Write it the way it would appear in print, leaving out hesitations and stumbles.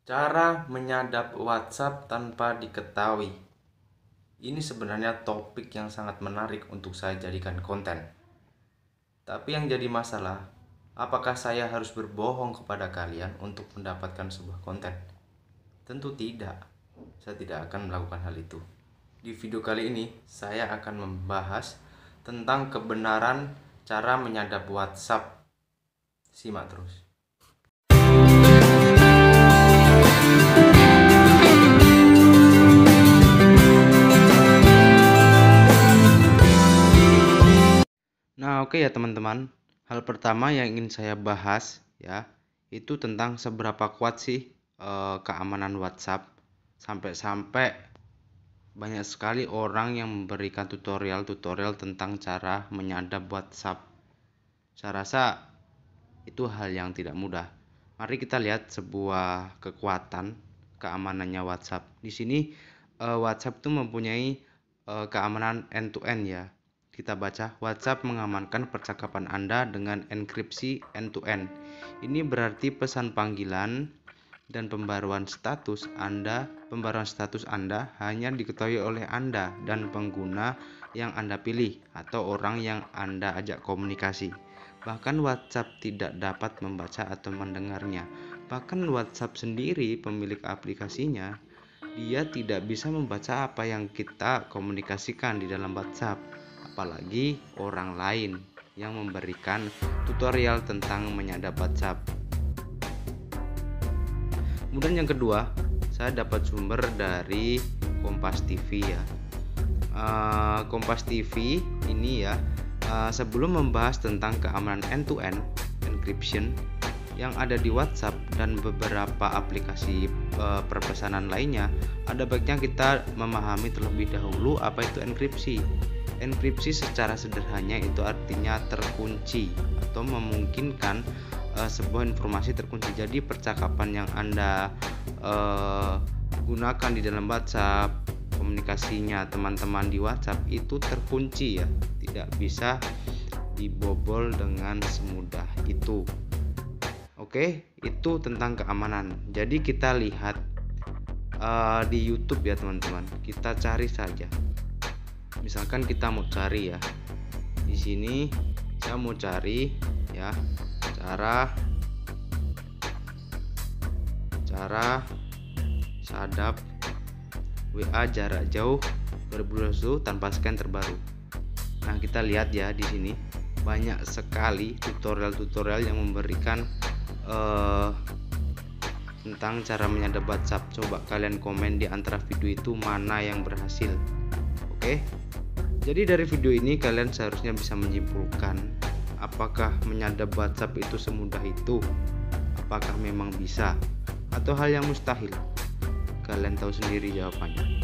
Cara menyadap WhatsApp tanpa diketahui. Ini sebenarnya topik yang sangat menarik untuk saya jadikan konten. Tapi yang jadi masalah, apakah saya harus berbohong kepada kalian untuk mendapatkan sebuah konten? Tentu tidak. Saya tidak akan melakukan hal itu. Di video kali ini, saya akan membahas tentang kebenaran cara menyadap WhatsApp. Simak terus. Nah, oke ya teman-teman. Hal pertama yang ingin saya bahas ya, itu tentang seberapa kuat sih keamanan WhatsApp. Sampai-sampai banyak sekali orang yang memberikan tutorial-tutorial tentang cara menyadap WhatsApp. Saya rasa itu hal yang tidak mudah. Mari kita lihat sebuah kekuatan keamanannya WhatsApp. Di sini WhatsApp itu mempunyai keamanan end-to-end ya. Kita baca, WhatsApp mengamankan percakapan Anda dengan enkripsi end-to-end. Ini berarti pesan panggilan dan pembaruan status Anda hanya diketahui oleh Anda dan pengguna yang Anda pilih atau orang yang Anda ajak komunikasi. Bahkan WhatsApp tidak dapat membaca atau mendengarnya. Bahkan WhatsApp sendiri, pemilik aplikasinya, dia tidak bisa membaca apa yang kita komunikasikan di dalam WhatsApp. Apalagi orang lain yang memberikan tutorial tentang menyadap WhatsApp. Kemudian yang kedua, saya dapat sumber dari Kompas TV ya. Kompas TV ini ya, sebelum membahas tentang keamanan end-to-end encryption yang ada di WhatsApp dan beberapa aplikasi perpesanan lainnya, ada baiknya kita memahami terlebih dahulu apa itu enkripsi. Enkripsi secara sederhana itu artinya terkunci atau memungkinkan sebuah informasi terkunci. Jadi percakapan yang Anda gunakan di dalam WhatsApp, komunikasinya teman-teman di WhatsApp itu terkunci ya, tidak bisa dibobol dengan semudah itu. Oke, itu tentang keamanan. Jadi kita lihat di YouTube ya teman-teman. Kita cari saja. Misalkan kita mau cari ya, di sini saya mau cari ya cara sadap WA jarak jauh 2021 tanpa scan terbaru. Nah, kita lihat ya di sini banyak sekali tutorial-tutorial yang memberikan tentang cara menyadap WhatsApp. Coba kalian komen di antara video itu mana yang berhasil. Oke. Jadi dari video ini kalian seharusnya bisa menyimpulkan apakah menyadap WhatsApp itu semudah itu, apakah memang bisa, atau hal yang mustahil. Kalian tahu sendiri jawabannya.